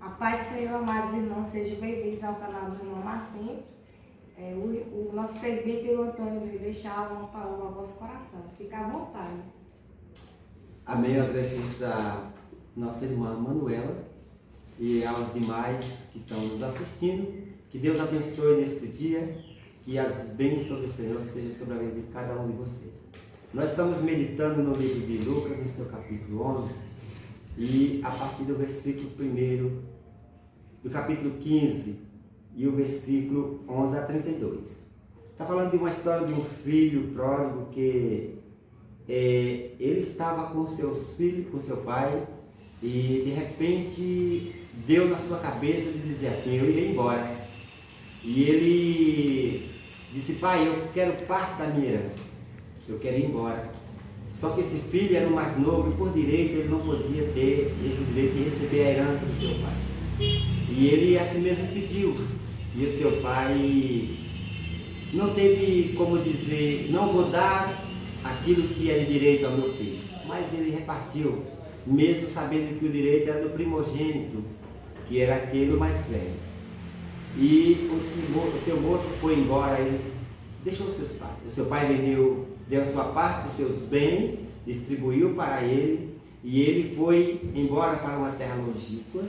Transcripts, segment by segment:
A paz do Senhor, amados irmãos, sejam bem-vindos ao canal do irmão Marcinho. O nosso presbítero Antônio veio deixar uma palavra ao vosso coração. Fica à vontade. Amém. Eu agradeço a nossa irmã Manuela e aos demais que estão nos assistindo. Que Deus abençoe nesse dia e as bênçãos do Senhor sejam sobre a vida de cada um de vocês. Nós estamos meditando no livro de Lucas, no seu capítulo 11, e a partir do versículo 1 do capítulo 15 e o versículo 11 a 32. Está falando de uma história de um filho pródigo que ele estava com seus filhos, com seu pai, e de repente deu na sua cabeça de dizer assim: eu irei embora. E ele disse: pai, eu quero parte da minha herança, eu quero ir embora. Só que esse filho era o mais novo e por direito ele não podia ter esse direito de receber a herança do seu pai. E ele assim mesmo pediu. E o seu pai não teve como dizer: não vou dar aquilo que é de direito ao meu filho. Mas ele repartiu, mesmo sabendo que o direito era do primogênito, que era aquele mais velho. E o seu moço foi embora, ele deixou seus pais. O seu pai deu a sua parte dos seus bens, distribuiu para ele, e ele foi embora para uma terra longínqua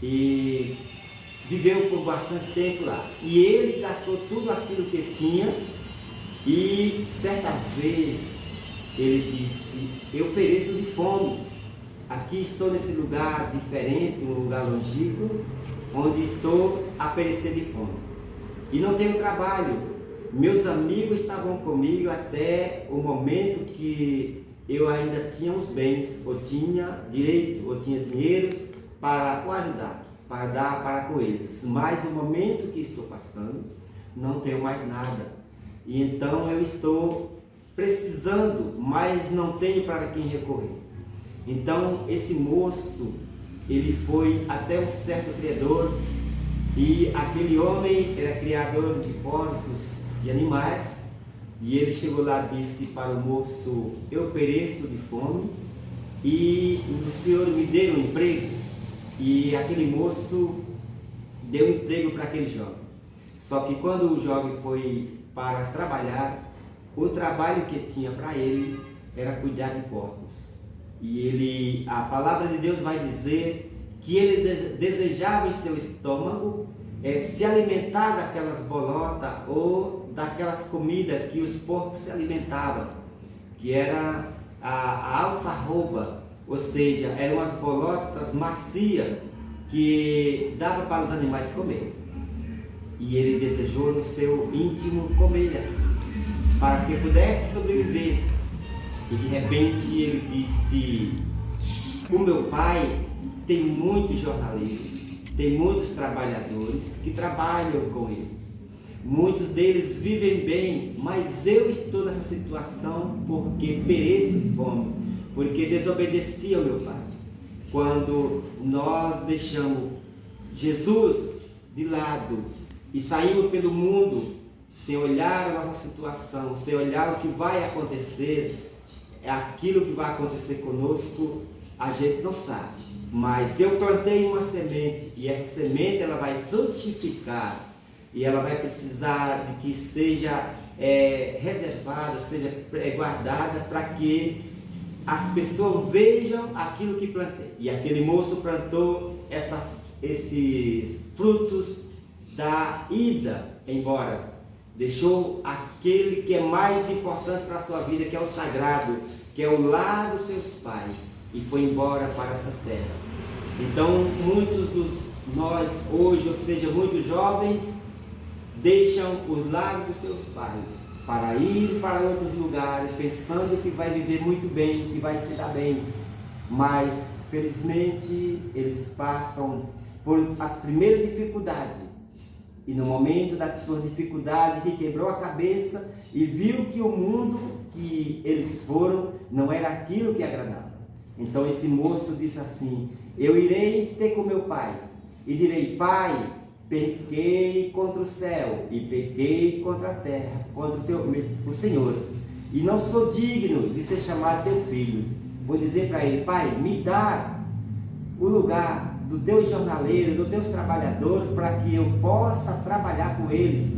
e viveu por bastante tempo lá. E ele gastou tudo aquilo que tinha, e certa vez ele disse: eu pereço de fome. Aqui estou nesse lugar diferente, um lugar longínquo, onde estou a perecer de fome. E não tenho trabalho. Meus amigos estavam comigo até o momento que eu ainda tinha os bens, ou tinha direito, ou tinha dinheiro para o ajudar, para dar para com eles. Mas no momento que estou passando, não tenho mais nada. E então eu estou precisando, mas não tenho para quem recorrer. Então esse moço, ele foi até um certo criador, e aquele homem era criador de porcos, de animais, e ele chegou lá e disse para o moço: eu pereço de fome e o senhor me deu um emprego. E aquele moço deu emprego para aquele jovem. Só que quando o jovem foi para trabalhar, o trabalho que tinha para ele era cuidar de porcos. E a palavra de Deus vai dizer que ele desejava em seu estômago se alimentar daquelas bolotas ou daquelas comidas que os porcos se alimentavam, que era a alfarroba, ou seja, eram as bolotas macias que dava para os animais comer. E ele desejou no seu íntimo comer para que pudesse sobreviver. E de repente ele disse: o meu pai tem muitos jornaleiros, tem muitos trabalhadores que trabalham com ele. Muitos deles vivem bem, mas eu estou nessa situação porque pereço de fome, porque desobedeci ao meu pai. Quando nós deixamos Jesus de lado e saímos pelo mundo sem olhar a nossa situação, sem olhar o que vai acontecer, aquilo que vai acontecer conosco, a gente não sabe. Mas eu plantei uma semente, e essa semente ela vai frutificar, e ela vai precisar de que seja reservada, seja guardada, para que as pessoas vejam aquilo que plantei. E aquele moço plantou esses frutos da ida embora. Deixou aquele que é mais importante para a sua vida, que é o sagrado, que é o lar dos seus pais, e foi embora para essas terras. Então muitos nós hoje, ou seja, muitos jovens, deixam os lares dos seus pais para ir para outros lugares, pensando que vai viver muito bem, que vai se dar bem. Mas felizmente eles passam por as primeiras dificuldades, e no momento da sua dificuldade, que quebrou a cabeça e viu que o mundo que eles foram não era aquilo que agradava. Então esse moço disse assim: eu irei ter com meu pai e direi: pai, pequei contra o céu e pequei contra a terra, contra o Senhor, e não sou digno de ser chamado teu filho. Vou dizer para ele: pai, me dá o lugar dos teus jornaleiros, dos teus trabalhadores, para que eu possa trabalhar com eles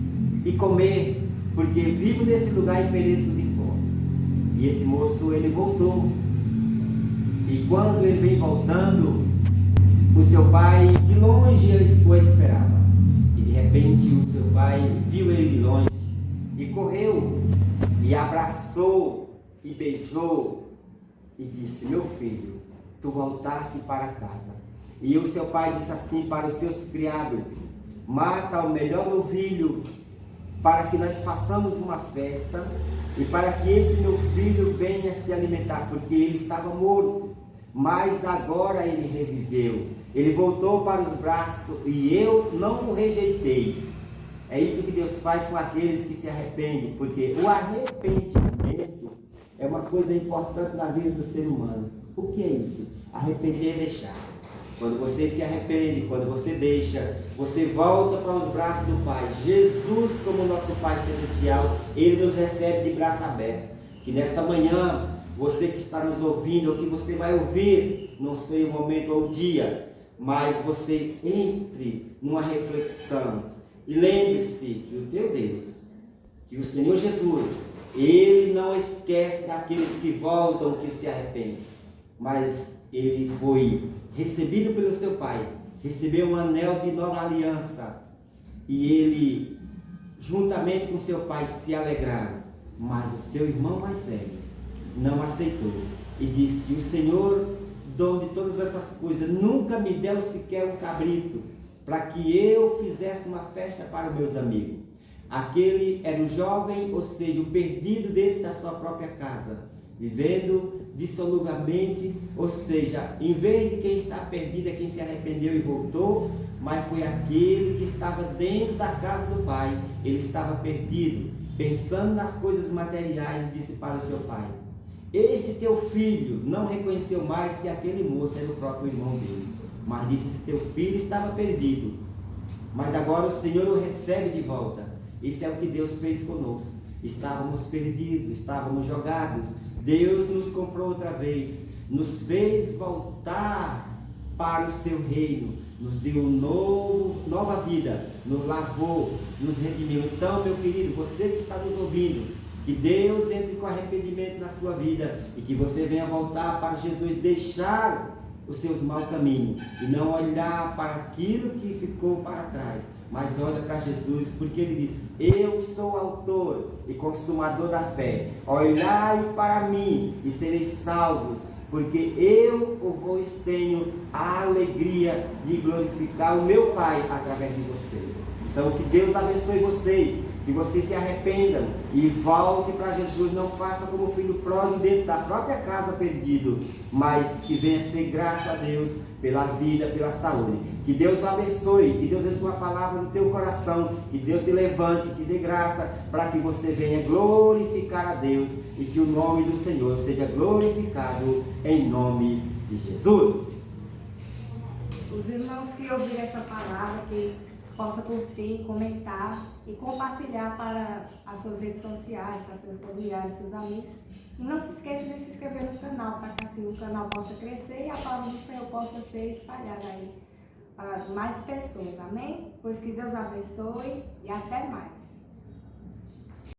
e comer, porque vivo nesse lugar e pereço de fome. E esse moço, ele voltou. E quando ele vem voltando, o seu pai de longe o esperava. E de repente o seu pai viu ele de longe e correu e abraçou e beijou e disse: meu filho, tu voltaste para casa. E o seu pai disse assim para os seus criados: mata o melhor novilho para que nós façamos uma festa e para que esse meu filho venha se alimentar, porque ele estava morto, mas agora ele reviveu, ele voltou para os braços e eu não o rejeitei. É isso que Deus faz com aqueles que se arrependem, porque o arrependimento é uma coisa importante na vida do ser humano. O que é isso? Arrepender é deixar. Quando você se arrepende, quando você deixa, você volta para os braços do Pai. Jesus, como nosso Pai Celestial, Ele nos recebe de braço aberto. Que nesta manhã, você que está nos ouvindo, ou que você vai ouvir, não sei o momento ou o dia, mas você entre numa reflexão. E lembre-se que o teu Deus, que o Senhor Jesus, Ele não esquece daqueles que voltam, que se arrependem. Mas Ele foi recebido pelo seu Pai, recebeu um anel de nova aliança, e ele, juntamente com seu pai, se alegraram. Mas o seu irmão mais velho não aceitou e disse: o Senhor, dono de todas essas coisas, nunca me deu sequer um cabrito para que eu fizesse uma festa para meus amigos. Aquele era o jovem, ou seja, o perdido dentro da sua própria casa, vivendo dissolutamente, ou seja, em vez de quem está perdido é quem se arrependeu e voltou, mas foi aquele que estava dentro da casa do pai. Ele estava perdido, pensando nas coisas materiais, e disse para o seu pai: esse teu filho não reconheceu mais que aquele moço era o próprio irmão dele, mas disse: esse teu filho estava perdido, mas agora o Senhor o recebe de volta. Isso é o que Deus fez conosco. Estávamos perdidos, estávamos jogados. Deus nos comprou outra vez, nos fez voltar para o seu reino, nos deu nova vida, nos lavou, nos redimiu. Então, meu querido, você que está nos ouvindo, que Deus entre com arrependimento na sua vida e que você venha voltar para Jesus, deixar os seus maus caminhos e não olhar para aquilo que ficou para trás, mas olha para Jesus, porque Ele diz: eu sou autor e consumador da fé, olhai para mim e sereis salvos, porque eu vos tenho a alegria de glorificar o meu Pai através de vocês. Então, que Deus abençoe vocês, que vocês se arrependam e voltem para Jesus. Não faça como o filho pródigo dentro da própria casa perdido, mas que venha ser grato a Deus pela vida, pela saúde. Que Deus o abençoe, que Deus entre com a palavra no teu coração, que Deus te levante, te dê graça, para que você venha glorificar a Deus e que o nome do Senhor seja glorificado em nome de Jesus. Os irmãos que ouviram essa palavra, que possa curtir, comentar e compartilhar para as suas redes sociais, para seus familiares, seus amigos. E não se esqueça de se inscrever no canal, para que assim o canal possa crescer e a palavra do Senhor possa ser espalhada aí para mais pessoas. Amém? Pois que Deus abençoe e até mais.